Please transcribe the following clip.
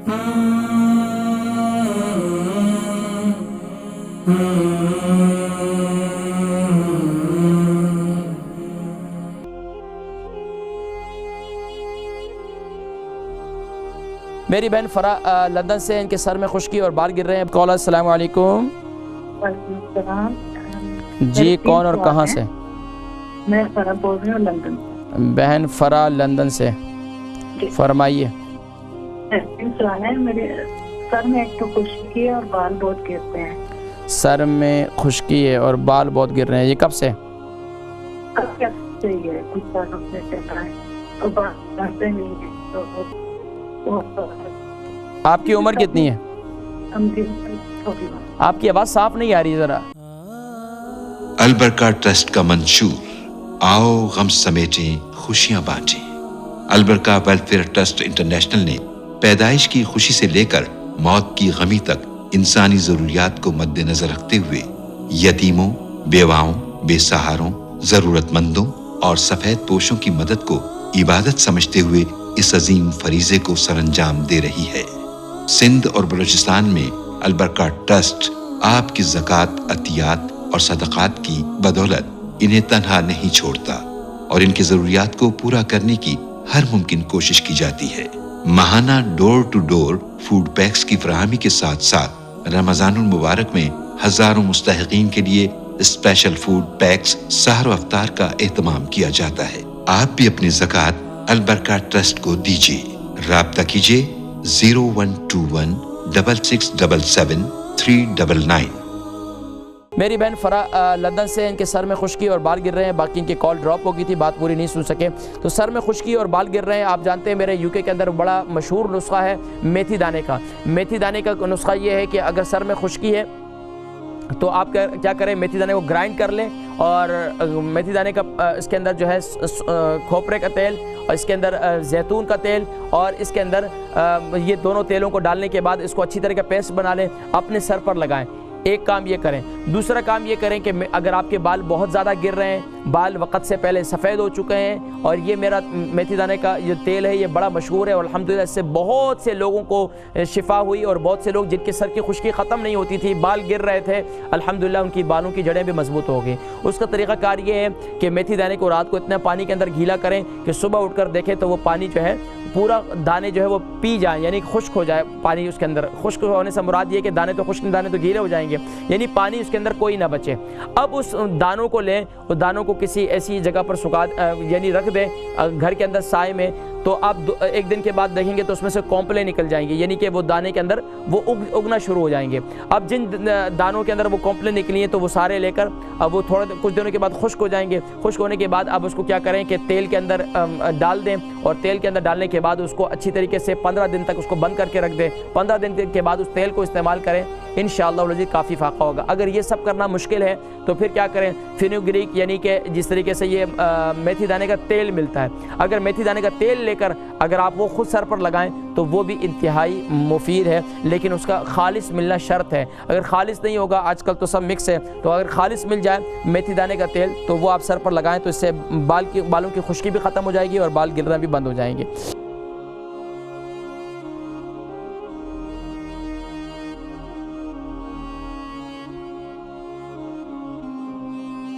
मेरी बहन फरा लंदन से, इनके सर में खुश्की और बाल गिर रहे हैं। कॉलर अस्सलाम वालेकुम। जी, कौन और कहाँ से? मैं फरा बोल रही हूँ लंदन से। बहन फरा लंदन से, फरमाइए। सवाल है, मेरे सर में एक तो खुश्की है और बाल बहुत गिरते हैं। सर में खुश्की है और बाल बहुत गिर रहे हैं, ये कब से? कब से ही है, कुछ सालों से चल रहा है और बाल गिरते नहीं है। तो आपकी उम्र कितनी है? आपकी आवाज़ साफ नहीं आ रही ज़रा। अलबरका ट्रस्ट का मंशूर, आओ गम समेटें खुशियां बांटें। अलबरका वेलफेयर ट्रस्ट इंटरनेशनल ने पैदाइश की खुशी से लेकर मौत की गमी तक इंसानी जरूरियात को मद्देनजर रखते हुए यतीमों, बेवाओं, बेसहारों, जरूरतमंदों और सफेद पोशों की मदद को इबादत समझते हुए इस अजीम फरीजे को सरअंजाम दे रही है। सिंध और बलूचिस्तान में अलबरका ट्रस्ट आपकी ज़कात, अतियात और सदक़ात की बदौलत इन्हें तन्हा नहीं छोड़ता और इनकी ज़रूरियात को पूरा करने की हर मुमकिन कोशिश की जाती है। माहाना door to door food packs की फराहमी के साथ साथ रमज़ानुल मुबारक में हजारों मुस्तहिकीन के लिए स्पेशल फूड पैक्स सहर व अफ्तार का एहतमाम किया जाता है। आप भी अपनी ज़कात अलबरका ट्रस्ट को दीजिए। राब्ता कीजिए 0121 6677 399। मेरी बहन फरा लंदन से, इनके सर में खुश्की और बाल गिर रहे हैं। बाकी इनकी कॉल ड्रॉप हो गई थी, बात पूरी नहीं सुन सके। तो सर में खुश्की और बाल गिर रहे हैं। आप जानते हैं मेरे यूके के अंदर बड़ा मशहूर नुस्खा है मेथी दाने का। मेथी दाने का नुस्खा ये है कि अगर सर में खुश्की है तो आप क्या करें, मेथी दाने को ग्राइंड कर लें और मेथी दाने का इसके अंदर जो है खोपरे का तेल और इसके अंदर जैतून का तेल और इसके अंदर ये दोनों तेलों को डालने के बाद इसको अच्छी तरह का पेस्ट बना लें, अपने सर पर लगाएं। एक काम ये करें। दूसरा काम ये करें कि अगर आपके बाल बहुत ज़्यादा गिर रहे हैं, बाल वक़्त से पहले सफ़ेद हो चुके हैं और ये मेरा मेथी दाने का जो तेल है ये बड़ा मशहूर है और अल्हम्दुलिल्लाह इससे बहुत से लोगों को शिफा हुई और बहुत से लोग जिनके सर की खुश्की ख़त्म नहीं होती थी, बाल गिर रहे थे, अल्हम्दुलिल्लाह उनकी बालों की जड़ें भी मजबूत हो गई। उसका तरीक़ाकार ये है कि मेथी दाने को रात को इतना पानी के अंदर गीला करें कि सुबह उठकर देखें तो वो पानी जो है पूरा दाने जो है वो पी जाए, यानी खुश्क हो जाए पानी उसके अंदर। खुश्क होने से मुराद ये कि दाने तो खुश्क, दाने तो गीले हो जाएंगे, यानी पानी उसके अंदर कोई ना बचे। अब उस दानों को लें और दानों को किसी ऐसी जगह पर सुखा यानी रख दें घर के अंदर साए में। तो आप एक दिन के बाद देखेंगे तो उसमें से कॉम्पले निकल जाएंगे, यानी कि वो दाने के अंदर वो उगना शुरू हो जाएंगे। अब जिन दानों के अंदर वो कॉम्पले निकली हैं तो वो सारे लेकर अब वो कुछ दिनों के बाद खुश्क हो जाएंगे। खुश्क होने के बाद अब उसको क्या करें कि तेल के अंदर डाल दें और तेल के अंदर डालने के बाद उसको अच्छी तरीके से 15 दिन तक उसको बंद करके रख दें। 15 दिन के बाद उस तेल को इस्तेमाल करें, इंशाअल्लाह वज़ीर काफ़ी फ़ायदा होगा। अगर ये सब करना मुश्किल है तो फिर क्या करें, फेनुग्रीक यानी कि जिस तरीके से ये मेथी दाने का तेल मिलता है, अगर मेथी दाने का तेल लेकर अगर आप वो खुद सर पर लगाएं तो वो भी इंतहाई मुफीद है, लेकिन उसका खालिस मिलना शर्त है। अगर खालिस नहीं होगा, आजकल तो सब मिक्स है, तो अगर खालिस मिल जाए मेथी दाने का तेल तो वो आप सर पर लगाएं तो इससे बालों की खुश्की भी ख़त्म हो जाएगी और बाल गिरना भी बंद हो जाएंगे।